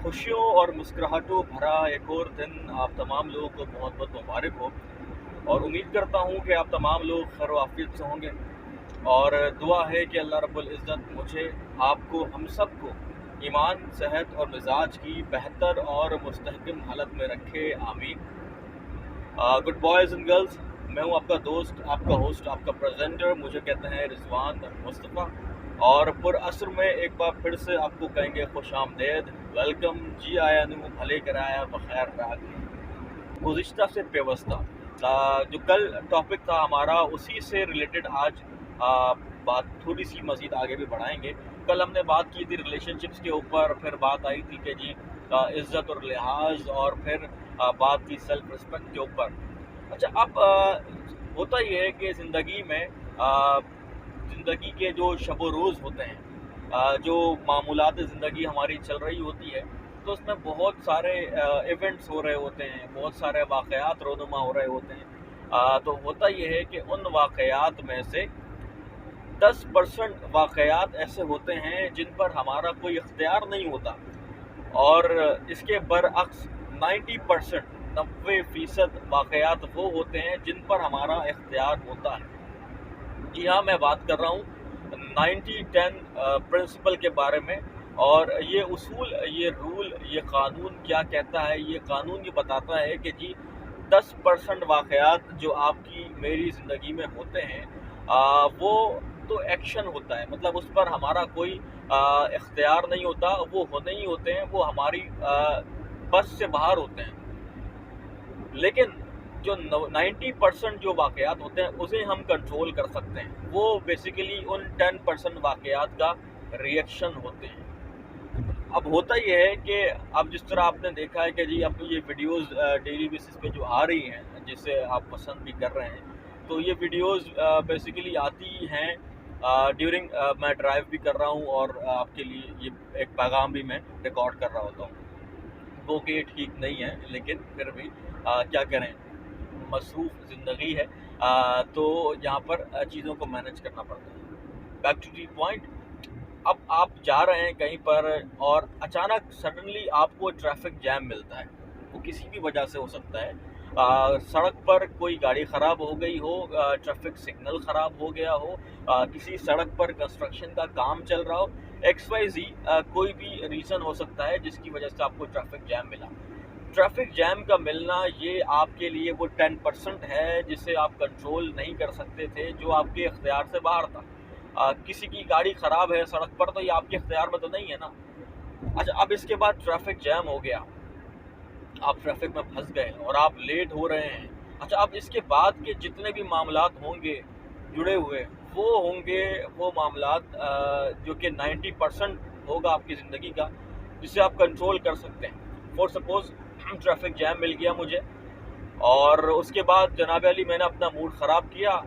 खुशियों और मुस्कुराहटों भरा एक और दिन आप तमाम लोगों को बहुत बहुत मुबारक हो। और उम्मीद करता हूँ कि आप तमाम लोग खैर आफियत से होंगे। और दुआ है कि अल्लाह रब्बुल इज़्ज़त मुझे, आपको, हम सब को ईमान, सेहत और मिजाज की बेहतर और मुस्तहकम हालत में रखे, आमीन। गुड बॉयज़ एंड गर्ल्स, मैं हूँ आपका दोस्त, आपका होस्ट, आपका प्रेजेंटर, मुझे कहते हैं रिजवान मुस्तफ़ा। और पुरअसर में एक बार फिर से आपको कहेंगे खुश आमदेद, वेलकम, जी आया नू भले कराया बखैर राग। गुज़िश्ता से पेवस्ता, जो कल टॉपिक था हमारा, उसी से रिलेटेड आज बात थोड़ी सी मज़ीद आगे भी बढ़ाएंगे। कल हमने बात की थी रिलेशनशिप्स के ऊपर, फिर बात आई थी कि जी इज़्ज़त और लिहाज, और फिर बात की सेल्फ रिस्पेक्ट के ऊपर। अच्छा, अब होता ये है कि ज़िंदगी में ज़िंदगी के जो शब व रोज़ होते हैं, जो मामूलात ज़िंदगी हमारी चल रही होती है, तो उसमें बहुत सारे इवेंट्स हो रहे होते हैं, बहुत सारे वाक़यात रोनुमा हो रहे होते हैं। तो होता ये है कि उन वाक़यात में से 10% वाक़यात ऐसे होते हैं जिन पर हमारा कोई इख्तियार नहीं होता, और इसके बरअक्स 90%, 90% वाक़यात वो होते हैं जिन पर हमारा इख्तियार होता है। जी हाँ, मैं बात कर रहा हूँ 90-10 प्रिंसिपल के बारे में। और ये उसूल, ये रूल, ये कानून क्या कहता है? ये कानून ये बताता है कि जी 10% वाक़यात जो आपकी मेरी ज़िंदगी में होते हैं, वो तो एक्शन होता है, मतलब उस पर हमारा कोई इख्तियार नहीं होता, वो होने ही होते हैं, वो हमारी बस से बाहर होते हैं। लेकिन जो 90% जो वाक़यात होते हैं उसे हम कंट्रोल कर सकते हैं। वो बेसिकली उन 10% वाक़यात का रिएक्शन होते हैं। अब होता ये है कि अब जिस तरह आपने देखा है कि जी अब ये वीडियोस डेली बेसिस पे जो आ रही हैं, जिसे आप पसंद भी कर रहे हैं, तो ये वीडियोस बेसिकली आती हैं ड्यूरिंग मैं ड्राइव भी कर रहा हूँ, और आपके लिए ये एक पैगाम भी मैं रिकॉर्ड कर रहा होता हूँ। वो कि ठीक नहीं है, लेकिन फिर भी क्या करें, मसरूफ़ ज़िंदगी है, तो यहाँ पर चीज़ों को मैनेज करना पड़ता है। Back to the point. अब आप जा रहे हैं कहीं पर, और अचानक सडनली आपको ट्रैफिक जैम मिलता है। वो किसी भी वजह से हो सकता है, सड़क पर कोई गाड़ी ख़राब हो गई हो, ट्रैफिक सिग्नल ख़राब हो गया हो, किसी सड़क पर कंस्ट्रक्शन का काम चल रहा हो, XYZ कोई भी रीज़न हो सकता है जिसकी वजह से आपको ट्रैफिक जैम मिला। ट्रैफिक जैम का मिलना ये आपके लिए वो 10% है जिसे आप कंट्रोल नहीं कर सकते थे, जो आपके इख्तियार से बाहर था। किसी की गाड़ी ख़राब है सड़क पर, तो ये आपके इख्तियार में तो नहीं है ना। अच्छा, अब इसके बाद ट्रैफिक जैम हो गया, आप ट्रैफिक में फंस गए और आप लेट हो रहे हैं। अच्छा, अब इसके बाद के जितने भी मामलात होंगे जुड़े हुए, वो होंगे वो मामलात जो कि 90% होगा आपकी ज़िंदगी का, जिसे आप कंट्रोल कर सकते हैं। फॉर सपोज़ ट्रैफिक जैम मिल गया मुझे, और उसके बाद जनाब अली मैंने अपना मूड ख़राब किया,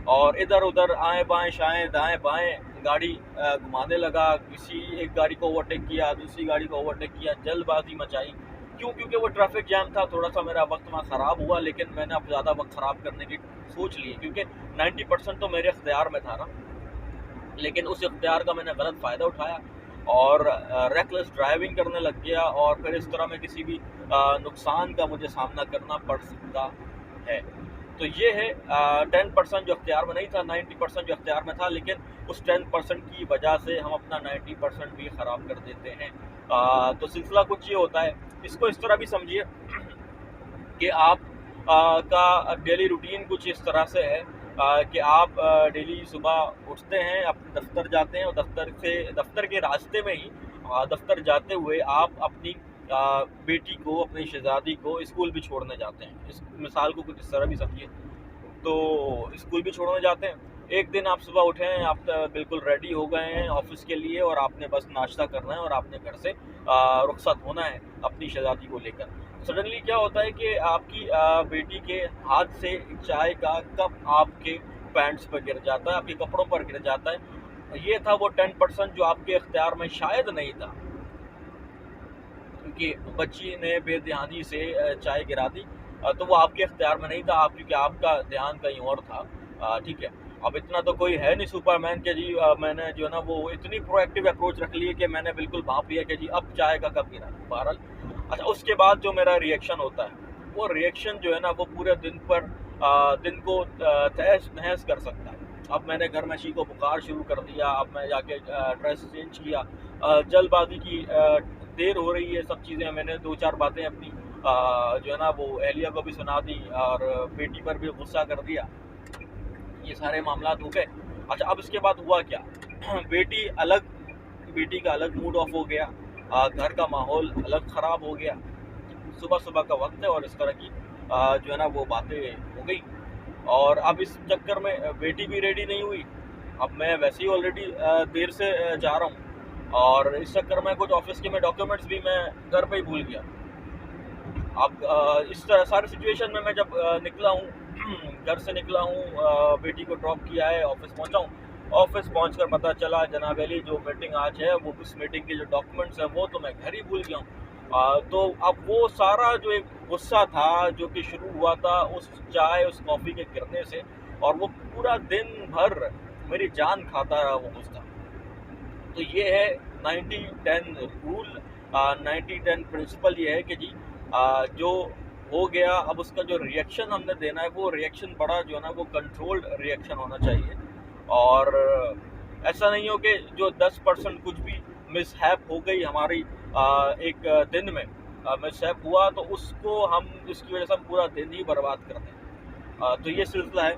और इधर उधर आएँ बाएँ शाएँ दाएँ बाएँ गाड़ी घुमाने लगा, किसी एक गाड़ी को ओवरटेक किया, दूसरी गाड़ी को ओवरटेक किया, जल्दबाजी मचाई। क्यों? क्योंकि वो ट्रैफिक जैम था, थोड़ा सा मेरा वक्त वहाँ ख़राब हुआ, लेकिन मैंने अब ज़्यादा वक्त ख़राब करने की सोच ली, क्योंकि 90% तो मेरे इख्तियार में था ना। लेकिन उस इख्तियार का मैंने गलत फ़ायदा उठाया और रेकलेस ड्राइविंग करने लग गया, और फिर इस तरह में किसी भी नुकसान का मुझे सामना करना पड़ सकता है। तो ये है 10% जो इख्तियार में नहीं था, 90% जो इख्तियार में था, लेकिन उस 10% की वजह से हम अपना 90% भी ख़राब कर देते हैं। तो सिलसिला कुछ ये होता है, इसको इस तरह भी समझिए कि आप का डेली रूटीन कुछ इस तरह से है कि आप डेली सुबह उठते हैं, अपने दफ्तर जाते हैं, और दफ्तर के रास्ते में ही दफ्तर जाते हुए आप अपनी बेटी को, अपनी शहज़ादी को स्कूल भी छोड़ने जाते हैं। इस मिसाल को कुछ इस तरह भी समझिए। तो स्कूल भी छोड़ने जाते हैं। एक दिन आप सुबह उठे हैं, आप बिल्कुल रेडी हो गए हैं ऑफिस के लिए, और आपने बस नाश्ता करना है और आपने घर से रुखसत होना है अपनी शहज़ादी को लेकर। सडनली क्या होता है कि आपकी बेटी के हाथ से चाय का कप आपके पैंट्स पर गिर जाता है, आपके कपड़ों पर गिर जाता है। ये था वो 10% जो आपके इख्तियार में शायद नहीं था, क्योंकि बच्ची ने बेध्यानी से चाय गिरा दी, तो वो आपके इख्तियार में नहीं था, क्योंकि आपका ध्यान कहीं और था। ठीक है। अब इतना तो कोई है नहीं सुपरमैन के जी मैंने जो है ना वो इतनी प्रोएक्टिव अप्रोच रख ली है कि मैंने बिल्कुल भाप लिया कि जी अब चाय का कप गिरा। बहरहाल अच्छा, उसके बाद जो मेरा रिएक्शन होता है वो रिएक्शन जो है ना वो पूरे दिन को तहस नहस कर सकता है। अब मैंने घर में शी को बुखार शुरू कर दिया, अब मैं जाके ड्रेस चेंज किया, जल्दबाजी की, देर हो रही है, सब चीज़ें मैंने 2-4 बातें अपनी जो है ना वो अहलिया को भी सुना दी और बेटी पर भी गुस्सा कर दिया। ये सारे मामला हो गए। अच्छा, अब इसके बाद हुआ क्या? बेटी का अलग मूड ऑफ हो गया, घर का माहौल अलग ख़राब हो गया। सुबह का वक्त है और इस तरह की जो है ना वो बातें हो गई। और अब इस चक्कर में बेटी भी रेडी नहीं हुई। अब मैं वैसे ही ऑलरेडी देर से जा रहा हूँ और इस चक्कर में कुछ ऑफिस के मैं डॉक्यूमेंट्स भी मैं घर पे ही भूल गया। अब इस तरह सारी सिचुएशन में मैं जब निकला हूँ घर से निकला हूँ, बेटी को ड्रॉप किया है, ऑफिस पहुँचा हूँ। ऑफिस पहुँचकर पता चला जनाब अली जो मीटिंग आज है वो उस मीटिंग के जो डॉक्यूमेंट्स हैं वो तो मैं घर ही भूल गया हूँ। तो अब वो सारा जो एक गुस्सा था जो कि शुरू हुआ था उस चाय उस कॉफ़ी के गिरने से, और वो पूरा दिन भर मेरी जान खाता रहा वो गुस्सा। तो ये है 90-10 रूल, 90-10 प्रिंसिपल। ये है कि जी जो हो गया अब उसका जो रिएक्शन हमने देना है वो रिएक्शन बड़ा जो है ना वो कंट्रोल्ड रिएक्शन होना चाहिए। और ऐसा नहीं हो कि जो 10% कुछ भी मिसहैप हो गई हमारी एक दिन में मिसहैप हुआ तो उसको हम उसकी वजह से हम पूरा दिन ही बर्बाद कर दें। तो ये सिलसिला है,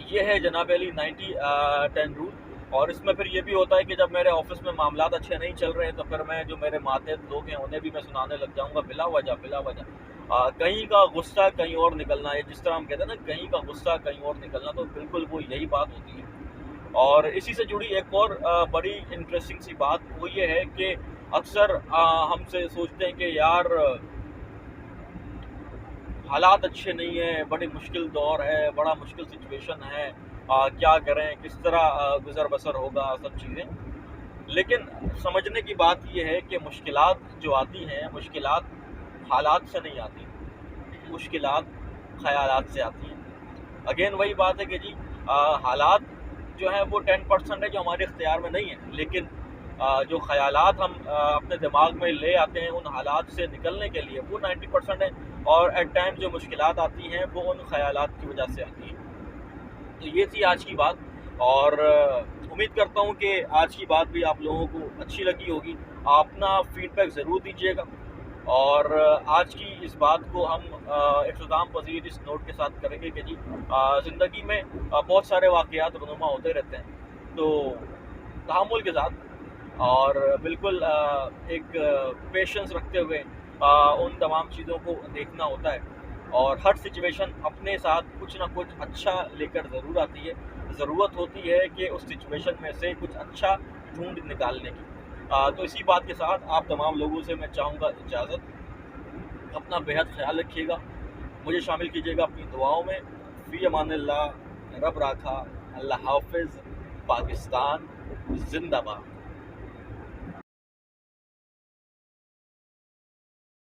ये है जनाब अली 90-10 रूल। और इसमें फिर ये भी होता है कि जब मेरे ऑफिस में मामलात अच्छे नहीं चल रहे हैं तो फिर मैं जो मेरे मातहत लोग हैं उन्हें भी मैं सुनाने लग जाऊंगा बिला वजह। कहीं का गुस्सा कहीं और निकलना है, जिस तरह हम कहते हैं ना कहीं का गुस्सा कहीं और निकलना, तो बिल्कुल वो यही बात होती है। और इसी से जुड़ी एक और बड़ी इंटरेस्टिंग सी बात वो ये है कि अक्सर हमसे सोचते हैं कि यार हालात अच्छे नहीं हैं, बड़ी मुश्किल दौर है, बड़ा मुश्किल सिचुएशन है, क्या करें, किस तरह गुज़र बसर होगा, सब चीज़ें। लेकिन समझने की बात यह है कि मुश्किलात जो आती हैं, मुश्किलात हालात से नहीं आती, मुश्किलात ख़यालात से आती हैं। अगेन वही बात है कि जी हालात जो हैं वो 10% है जो हमारे इख्तियार में नहीं है, लेकिन जो ख़यालात हम अपने दिमाग में ले आते हैं उन हालात से निकलने के लिए वो 90% है। और एट टाइम जो मुश्किलात आती हैं वो उन ख़यालात की वजह से आती हैं। तो ये थी आज की बात, और उम्मीद करता हूँ कि आज की बात भी आप लोगों को अच्छी लगी होगी। आप अपना फ़ीडबैक ज़रूर दीजिएगा। और आज की इस बात को हम इख्तिताम पज़ीर इस नोट के साथ करेंगे कि जी ज़िंदगी में बहुत सारे वाक़यात रूनुमा होते रहते हैं, तो तहम्मुल के साथ और बिल्कुल एक पेशेंस रखते हुए उन तमाम चीज़ों को देखना होता है। और हर सिचुएशन अपने साथ कुछ ना कुछ अच्छा लेकर ज़रूर आती है। ज़रूरत होती है कि उस सिचुएशन में से कुछ अच्छा ढूंढ निकालने की। तो इसी बात के साथ आप तमाम लोगों से मैं चाहूँगा इजाज़त। अपना बेहद ख्याल रखिएगा, मुझे शामिल कीजिएगा अपनी दुआओं में। फ़ी अमानिल्लाह, रब राखा, अल्लाह हाफ़िज़, पाकिस्तान ज़िंदाबाद।